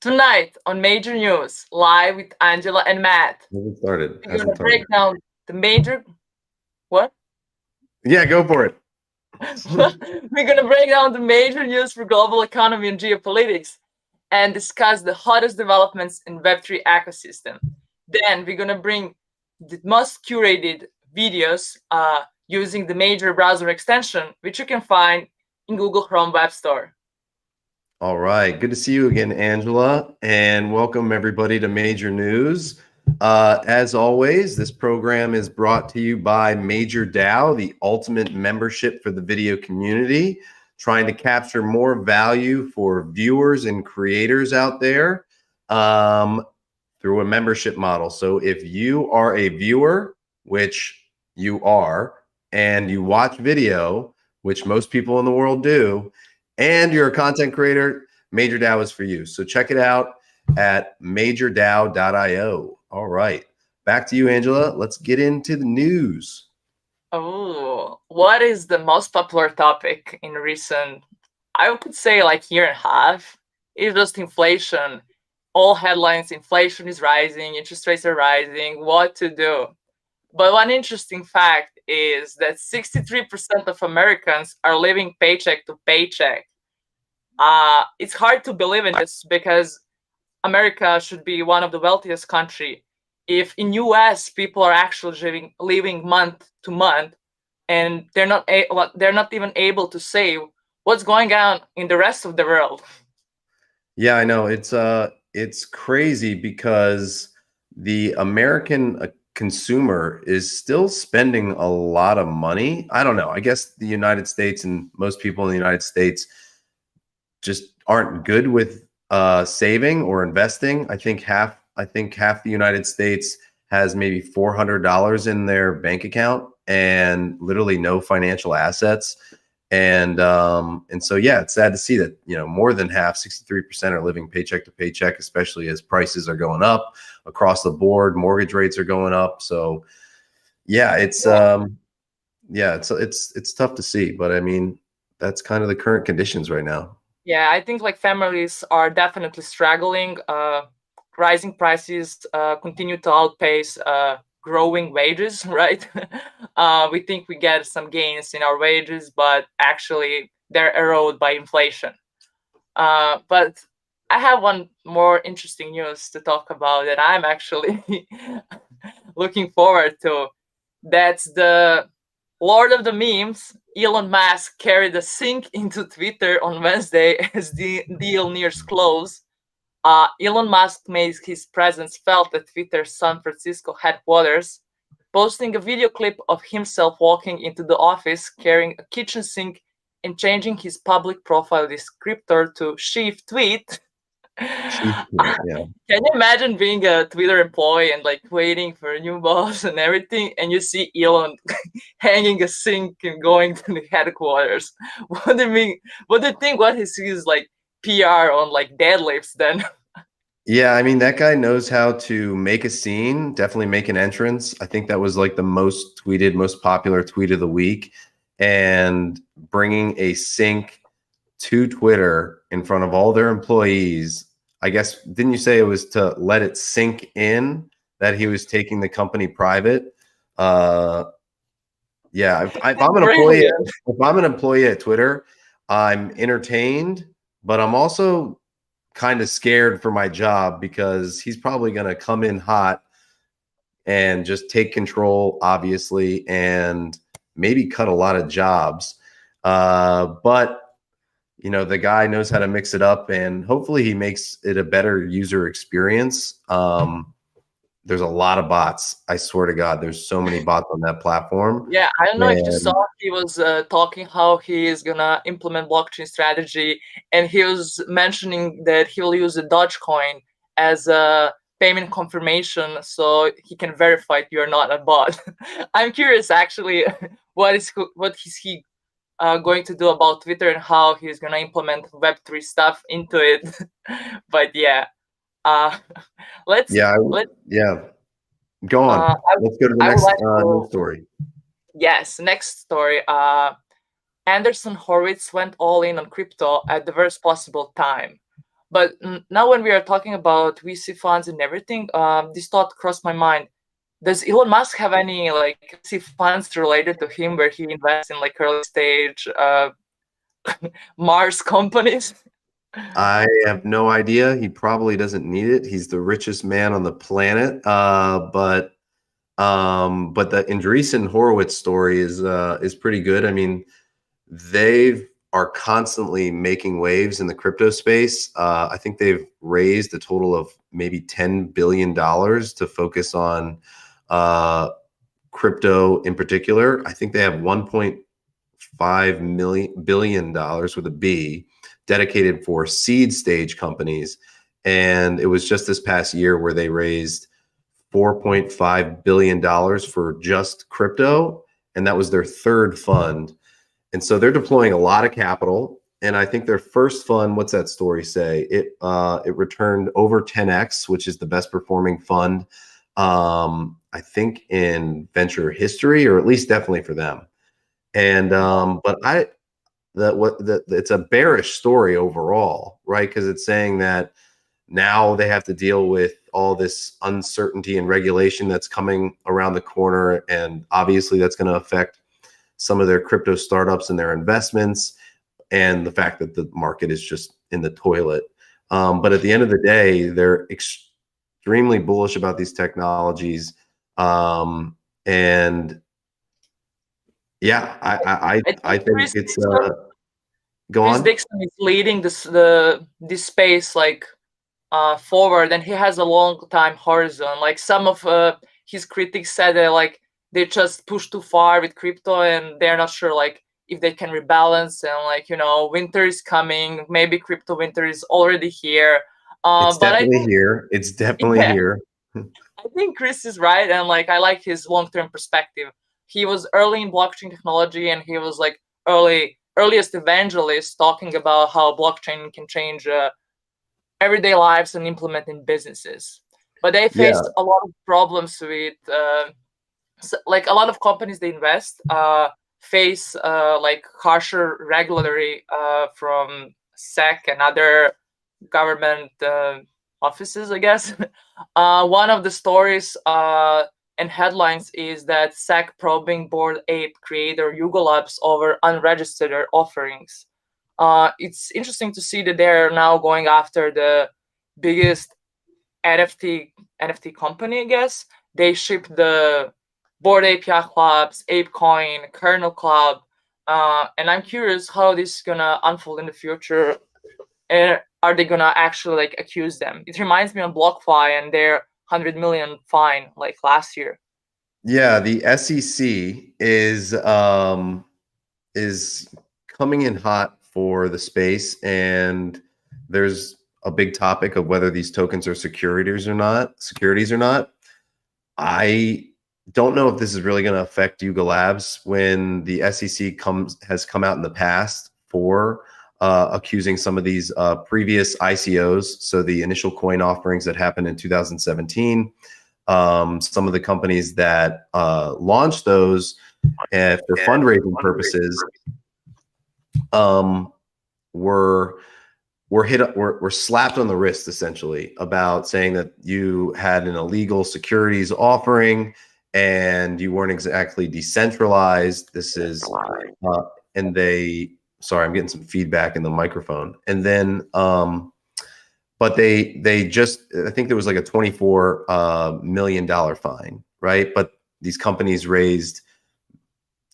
Tonight on Major News, live with Angela and Matt. Hasn't started. We're gonna break down the major. What? Yeah, go for it. We're gonna break down the major news for global economy and geopolitics, and discuss the hottest developments in Web3 ecosystem. Then we're gonna bring the most curated videos using the MAJR browser extension, which you can find in Google Chrome Web Store. All right. Good to see you again, Angela, and welcome everybody to Major News. As always, this program is brought to you by MAJR, the ultimate membership for the video community, trying to capture more value for viewers and creators out there through a membership model. So if you are a viewer, which you are, and you watch video, which most people in the world do, and you're a content creator, MAJR is for you. So check it out at majordao.io. All right. Back to you, Angela. Let's get into the news. Oh, what is the most popular topic in recent, I could say like year and a half? It's just inflation. All headlines, inflation is rising, interest rates are rising, what to do? But one interesting fact is that 63% of Americans are living paycheck to paycheck. It's hard to believe in this because America should be one of the wealthiest country. If in US people are actually living month to month, and they're not even able to save, what's going on in the rest of the world? Yeah, I know it's crazy because the American consumer is still spending a lot of money. I don't know. I guess the United States and most people in the United States just aren't good with saving or investing. I think half the United States has maybe $400 in their bank account and literally no financial assets. And so, yeah, it's sad to see that, more than half, 63% are living paycheck to paycheck, especially as prices are going up across the board. Mortgage rates are going up. So yeah, it's tough to see, but I mean, that's kind of the current conditions right now. Yeah, I think like families are definitely struggling. Rising prices continue to outpace growing wages, right? We think we get some gains in our wages, but actually they're eroded by inflation. But I have one more interesting news to talk about that I'm actually looking forward to. That's the Lord of the memes, Elon Musk, carried a sink into Twitter on Wednesday as the deal nears close. Elon Musk made his presence felt at Twitter's San Francisco headquarters, posting a video clip of himself walking into the office carrying a kitchen sink and changing his public profile descriptor to Chief Tweet. Yeah. Can you imagine being a Twitter employee and like waiting for a new boss and everything, and you see Elon hanging a sink and going to the headquarters? What do you mean? What do you think? What is his like PR on like deadlifts then? Yeah, I mean, that guy knows how to make a scene, definitely make an entrance. I think that was like the most tweeted, most popular tweet of the week. And bringing a sink to Twitter in front of all their employees, I guess, didn't you say it was to let it sink in that he was taking the company private? Yeah, if I'm an employee at Twitter, I'm entertained, but I'm also kind of scared for my job because he's probably going to come in hot and just take control, obviously, and maybe cut a lot of jobs. But the guy knows how to mix it up, and hopefully he makes it a better user experience. There's a lot of bots. I swear to God, there's so many bots on that platform. Yeah, I don't know if you saw, he was talking how he is gonna implement blockchain strategy, and he was mentioning that he'll use a Dogecoin as a payment confirmation so he can verify if you're not a bot. I'm curious actually, what is he going to do about Twitter and how he's gonna implement Web3 stuff into it. But yeah, let's. Go on. Uh, I, Let's go to the I would next like news to, story. yes, next story. Anderson Horowitz went all in on crypto at the worst possible time. But now, when we are talking about VC funds and everything, this thought crossed my mind. Does Elon Musk have any like VC funds related to him where he invests in like early stage Mars companies? I have no idea. He probably doesn't need it. He's the richest man on the planet. But the Andreessen Horowitz story is pretty good. I mean, they are constantly making waves in the crypto space. I think they've raised a total of maybe $10 billion to focus on crypto in particular. I think they have $1.5 billion with a B dedicated for seed stage companies. And it was just this past year where they raised $4.5 billion for just crypto. And that was their third fund. And so they're deploying a lot of capital. And I think their first fund, what's that story say? It returned over 10x, which is the best performing fund, I think in venture history, or at least definitely for them. And but it's a bearish story overall, right? Because it's saying that now they have to deal with all this uncertainty and regulation that's coming around the corner, and obviously that's going to affect some of their crypto startups and their investments, and the fact that the market is just in the toilet. But at the end of the day, they're extremely bullish about these technologies, and yeah, I think Chris it's Dixon, go Chris on. Dixon is leading this space like forward, and he has a long time horizon. Like some of his critics said that like they just push too far with crypto, and they're not sure like if they can rebalance, and like winter is coming. Maybe crypto winter is already here. It's But I definitely think here. It's definitely yeah, here. I think Chris is right, and like I like his long-term perspective. He was early in blockchain technology, and he was like earliest evangelist talking about how blockchain can change everyday lives and implement in businesses. But they Yeah, faced a lot of problems with like a lot of companies they invest face like harsher regulatory from SEC and other government offices, I guess. One of the stories and headlines is that SEC probing Bored Ape creator Yuga Labs over unregistered offerings. It's interesting to see that they're now going after the biggest NFT company, I guess. They ship the Bored Ape Yacht Labs, ApeCoin, Kernel Club, and I'm curious how this is gonna unfold in the future. And are they gonna actually like accuse them? It reminds me of BlockFi and their 100 million fine like last year. yeah. The SEC is coming in hot for the space, and there's a big topic of whether these tokens are securities or not. I don't know if this is really going to affect Yuga Labs when the SEC has come out in the past for accusing some of these previous ICOs, so the initial coin offerings that happened in 2017. Some of the companies that launched those for fundraising purposes um, were were slapped on the wrist essentially about saying that you had an illegal securities offering and you weren't exactly decentralized. This is and they sorry, I'm getting some feedback in the microphone. And then but they just I think there was like a $24 million fine, right? But these companies raised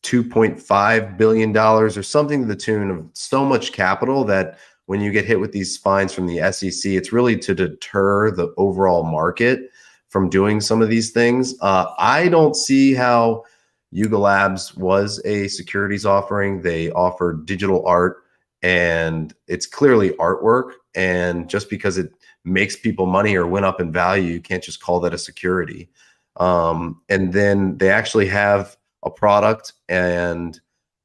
$2.5 billion or something to the tune of so much capital that when you get hit with these fines from the SEC, it's really to deter the overall market from doing some of these things. I don't see how Yuga Labs was a securities offering. They offered digital art, and it's clearly artwork. And just because it makes people money or went up in value, you can't just call that a security. And then they actually have a product and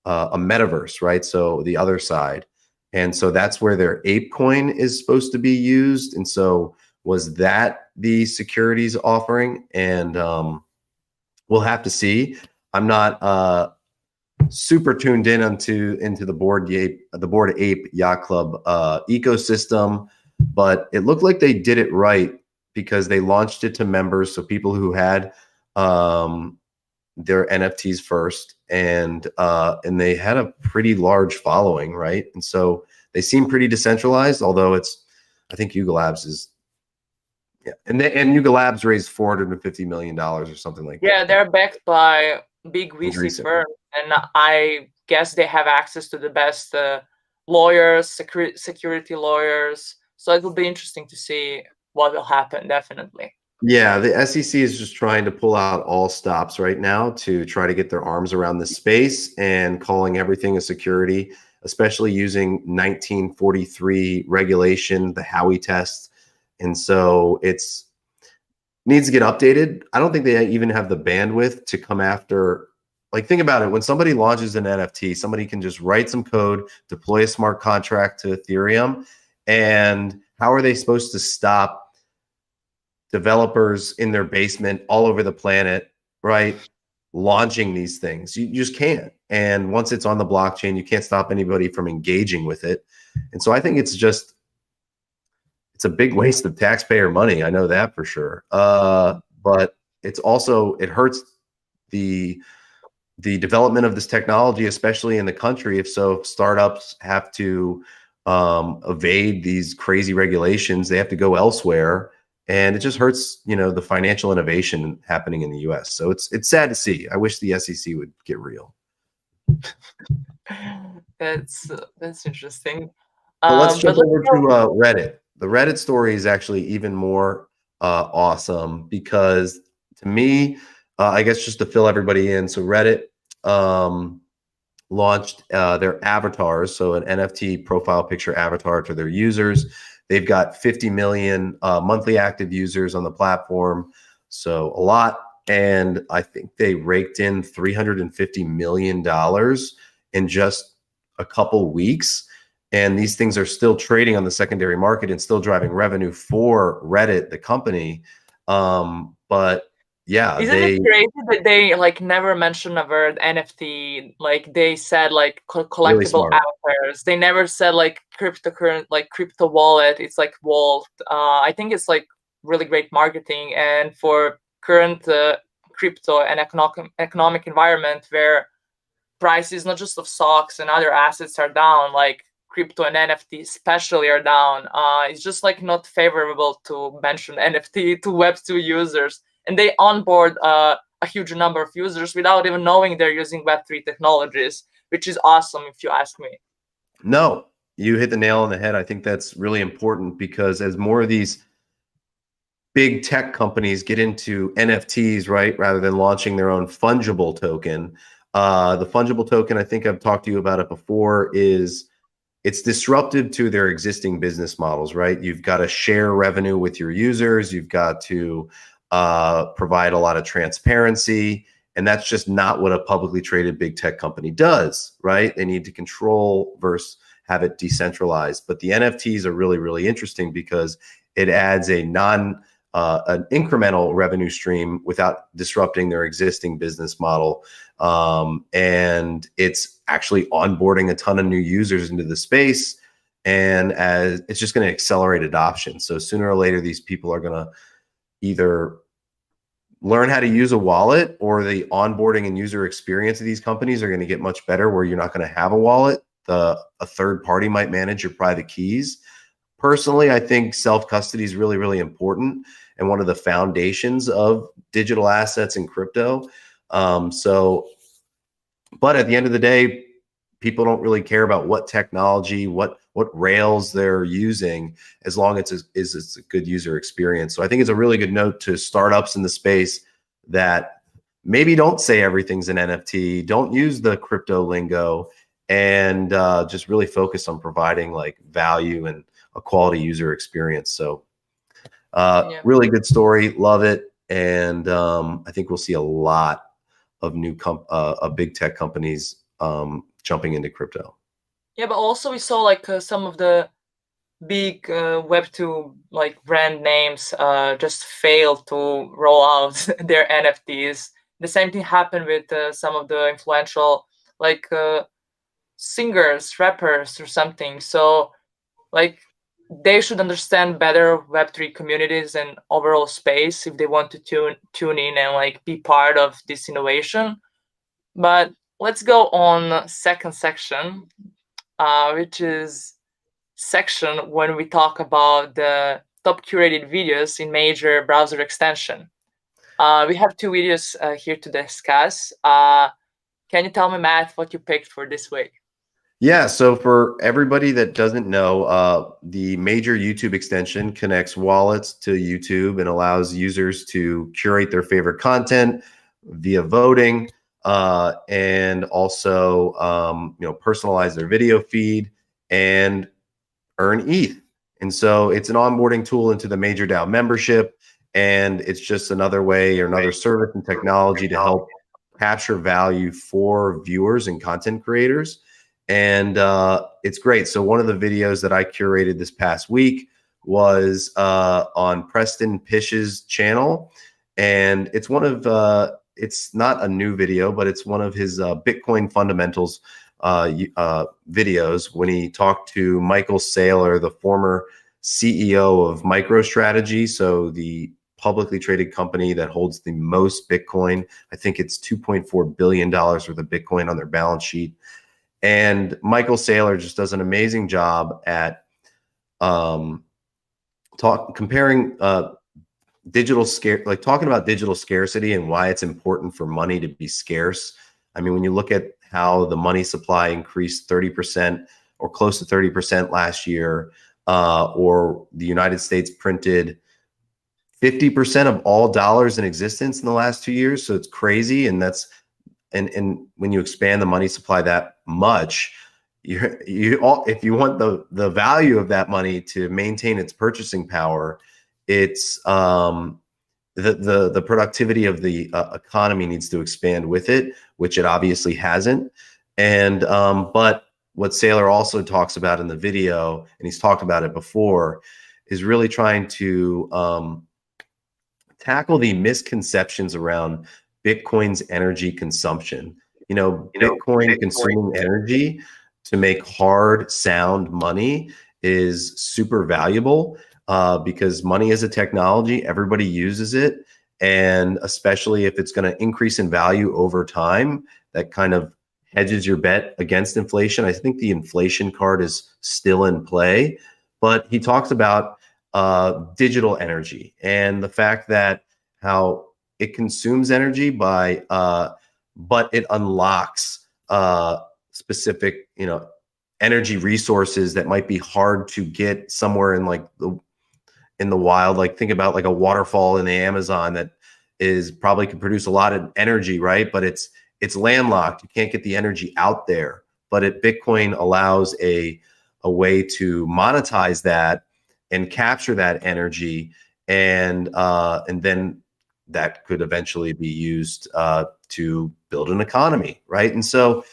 a metaverse, right? So the other side. And so that's where their ape coin is supposed to be used. And so Was that the securities offering? And we'll have to see. I'm not super tuned in into the Bored Ape Yacht Club ecosystem, but it looked like they did it right because they launched it to members, so people who had their NFTs first, and they had a pretty large following, right? And so they seem pretty decentralized, although I think Yuga Labs is, yeah, and Yuga Labs raised $450 million or something like that. Yeah, they're backed by big VC firms, and I guess they have access to the best lawyers, security lawyers. So it will be interesting to see what will happen, definitely. Yeah, the SEC is just trying to pull out all stops right now to try to get their arms around this space and calling everything a security, especially using 1943 regulation, the Howey test. And so it's needs to get updated. I don't think they even have the bandwidth to come after. Like, think about it. When somebody launches an NFT, somebody can just write some code, deploy a smart contract to Ethereum. And how are they supposed to stop developers in their basement all over the planet, right, launching these things? You just can't. And once it's on the blockchain, you can't stop anybody from engaging with it. And so I think it's a big waste of taxpayer money. I know that for sure. But it's also, it hurts the development of this technology, especially in the country. If startups have to evade these crazy regulations, they have to go elsewhere, and it just hurts, the financial innovation happening in the U.S. So it's sad to see. I wish the SEC would get real. That's interesting. But let's jump over to Reddit. The Reddit story is actually even more awesome because, to me, I guess just to fill everybody in, so Reddit launched their avatars, so an NFT profile picture avatar to their users. They've got 50 million monthly active users on the platform, so a lot. And I think they raked in $350 million in just a couple weeks. And these things are still trading on the secondary market and still driving revenue for Reddit, the company. But yeah, isn't it crazy that they never mentioned the word NFT? Like, they said collectible really avatars. They never said cryptocurrency, crypto wallet. It's vault. I think it's really great marketing, and for current crypto and economic environment where prices not just of stocks and other assets are down, crypto and NFT especially are down. It's just not favorable to mention NFT to Web2 users, and they onboard a huge number of users without even knowing they're using Web3 technologies, which is awesome if you ask me. No, you hit the nail on the head. I think that's really important because as more of these big tech companies get into NFTs, right, rather than launching their own fungible token, the fungible token, I think I've talked to you about it before, it's disruptive to their existing business models, right? You've got to share revenue with your users. You've got to provide a lot of transparency. And that's just not what a publicly traded big tech company does, right? They need to control versus have it decentralized. But the NFTs are really, really interesting because it adds an incremental revenue stream without disrupting their existing business model. And it's actually onboarding a ton of new users into the space. And as it's just going to accelerate adoption. So sooner or later, these people are going to either learn how to use a wallet, or the onboarding and user experience of these companies are going to get much better where you're not going to have a wallet. A third party might manage your private keys. Personally, I think self-custody is really, really important and one of the foundations of digital assets and crypto. But at the end of the day, people don't really care about what technology, what rails they're using, as long as it's a good user experience. So I think it's a really good note to startups in the space that maybe don't say everything's an NFT, don't use the crypto lingo, and just really focus on providing value and a quality user experience. So really good story. Love it. And I think we'll see a lot of new big tech companies jumping into crypto. Yeah, but also we saw some of the big Web2 like brand names just fail to roll out their NFTs. The same thing happened with some of the influential like singers, rappers, or something. So like they should understand better Web3 communities and overall space if they want to tune in and like be part of this innovation. But let's go on second section, which is section when we talk about the top curated videos in MAJR browser extension. We have two videos here to discuss. Can you tell me, Matt, what you picked for this week? Yeah, so for everybody that doesn't know, the MAJR YouTube extension connects wallets to YouTube and allows users to curate their favorite content via voting, and also personalize their video feed and earn ETH. And so it's an onboarding tool into the MAJR DAO membership, and it's just another way or another service and technology to help capture value for viewers and content creators. And it's great. So one of the videos that I curated this past week was on Preston Pish's channel, and it's one of it's not a new video, but it's one of his Bitcoin fundamentals videos when he talked to Michael Saylor, the former CEO of MicroStrategy, so the publicly traded company that holds the most Bitcoin. I think it's $2.4 billion worth of Bitcoin on their balance sheet. And Michael Saylor just does an amazing job at comparing talking about digital scarcity and why it's important for money to be scarce. I mean, when you look at how the money supply increased 30% or close to 30% last year, or the United States printed 50% of all dollars in existence in the last 2 years. So it's crazy. And that's, and when you expand the money supply that much, if you want the value of that money to maintain its purchasing power, it's the productivity of the economy needs to expand with it, which it obviously hasn't. And but what Saylor also talks about in the video, and he's talked about it before, is really trying to tackle the misconceptions around Bitcoin's energy consumption. Bitcoin consuming energy to make hard, sound money is super valuable because money is a technology. Everybody uses it. And especially if it's going to increase in value over time, that kind of hedges your bet against inflation. I think the inflation card is still in play. But he talks about digital energy and the fact that how it consumes energy but it unlocks specific, energy resources that might be hard to get somewhere in the wild. Like think about like a waterfall in the Amazon that probably could produce a lot of energy, right? But it's landlocked. You can't get the energy out there. But Bitcoin allows a way to monetize that and capture that energy, and then that could eventually be used to build an economy, right? And so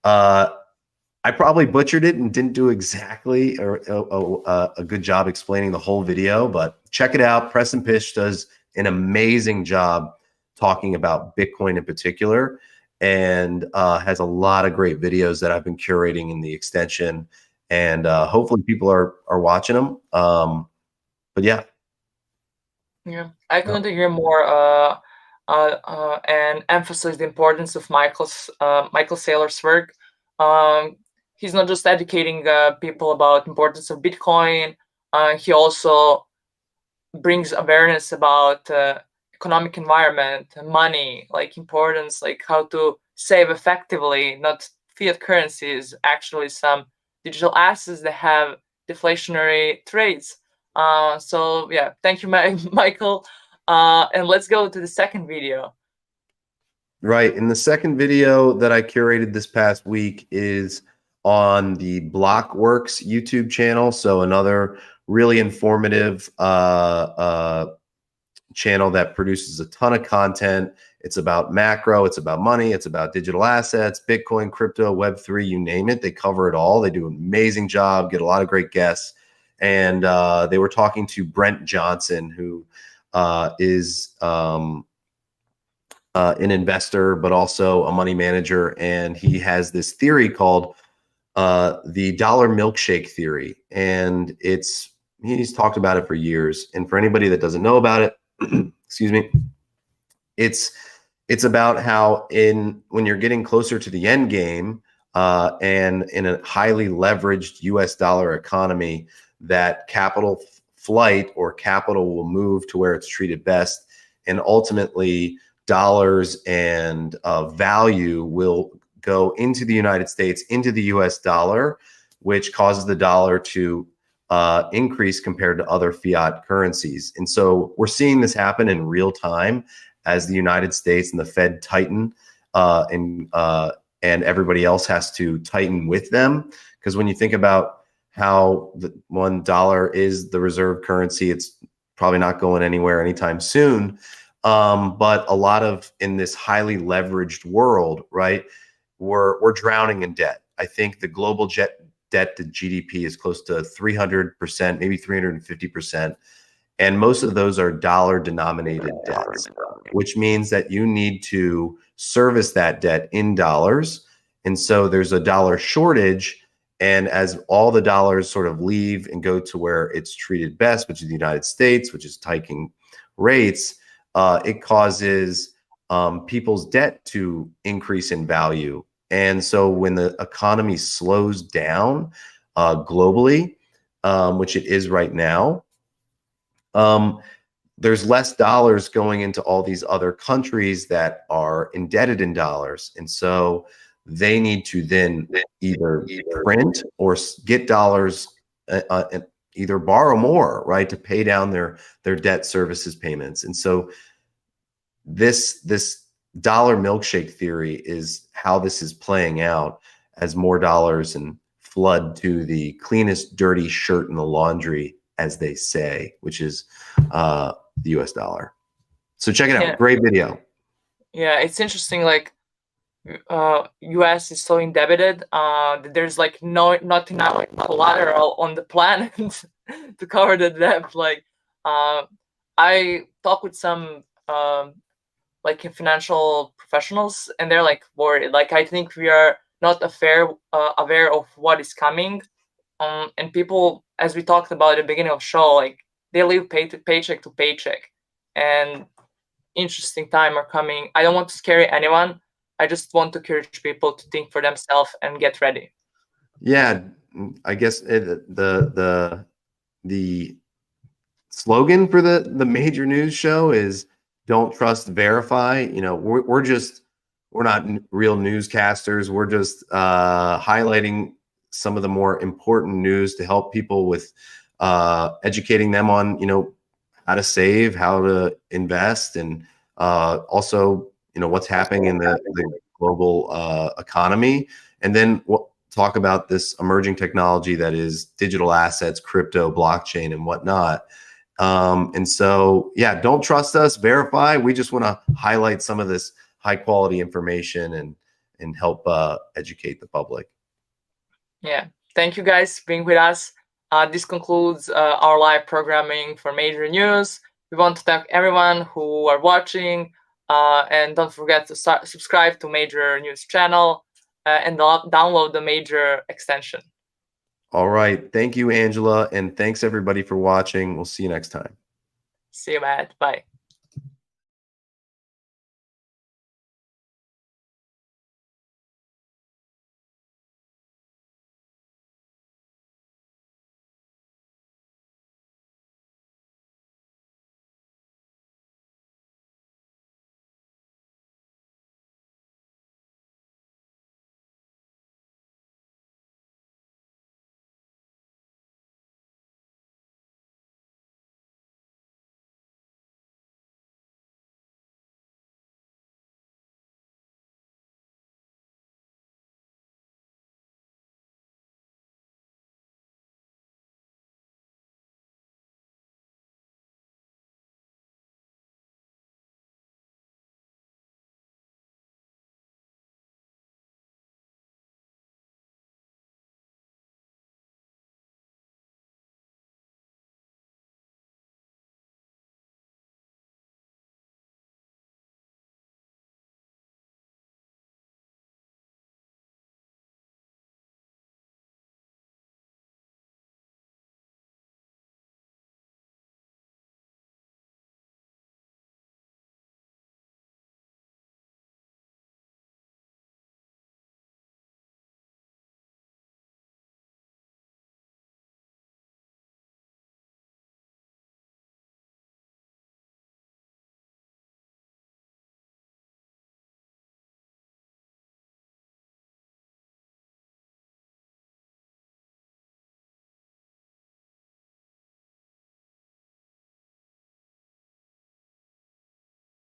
I probably butchered it and didn't do exactly a good job explaining the whole video, but check it out. Preston Pish does an amazing job talking about Bitcoin in particular, and has a lot of great videos that I've been curating in the extension, and hopefully people are watching them. But yeah. Yeah, I couldn't agree more and emphasize the importance of Michael Saylor's work. He's not just educating people about importance of Bitcoin. He also brings awareness about economic environment, money, like importance, like how to save effectively, not fiat currencies, actually some digital assets that have deflationary trades. So yeah, thank you, Michael. And let's go to the second video. Right. And the second video that I curated this past week is on the Blockworks YouTube channel. So another really informative channel that produces a ton of content. It's about macro, it's about money, it's about digital assets, Bitcoin, crypto, Web3, you name it. They cover it all. They do an amazing job, get a lot of great guests. and they were talking to Brent Johnson, who is an investor, but also a money manager. And he has this theory called the dollar milkshake theory. And he's talked about it for years. And for anybody that doesn't know about it, excuse me, it's about how when you're getting closer to the end game, and in a highly leveraged US dollar economy, that capital flight or capital will move to where it's treated best. And ultimately, dollars and value will go into the United States, into the US dollar, which causes the dollar to increase compared to other fiat currencies. And so we're seeing this happen in real time as the United States and the Fed tighten, and everybody else has to tighten with them. Because when you think about how the $1 is the reserve currency, it's probably not going anywhere anytime soon. But a lot of in this highly leveraged world, right, we're drowning in debt. I think the global debt to GDP is close to 300%, maybe 350%. And most of those are dollar denominated debts, which means that you need to service that debt in dollars. And so there's a dollar shortage. And as all the dollars sort of leave and go to where it's treated best, which is the United States, which is hiking rates, it causes people's debt to increase in value. And so when the economy slows down globally, which it is right now, there's less dollars going into all these other countries that are indebted in dollars. And so they need to then either print or get dollars, and either borrow more, right, to pay down their debt services payments. And so this dollar milkshake theory is how this is playing out as more dollars and flood to the cleanest dirty shirt in the laundry, as they say, which is the US dollar. So check it out. Yeah. Great video. Yeah, it's interesting. Like, US is so indebted. There's like not enough like collateral on the planet to cover the debt. Like, I talk with some like financial professionals, and they're like worried. Like, I think we are not aware of what is coming. And people, as we talked about at the beginning of the show, like they live paycheck to paycheck, and interesting time are coming. I don't want to scare anyone. I just want to encourage people to think for themselves and get ready. Yeah, I guess the slogan for the major news show is "Don't trust, verify." You know, we're not real newscasters. We're just highlighting some of the more important news to help people with educating them on, you know, how to save, how to invest, and also, you know, what's happening in the global economy. And then talk about this emerging technology that is digital assets, crypto, blockchain, and whatnot. And so, yeah, don't trust us, verify. We just want to highlight some of this high quality information and help educate the public. Yeah. Thank you guys for being with us. This concludes our live programming for Major News. We want to thank everyone who are watching, and don't forget to subscribe to Major News channel and download the Major extension. All right. Thank you, Angela. And thanks everybody for watching. We'll see you next time. See you, Matt. Bye.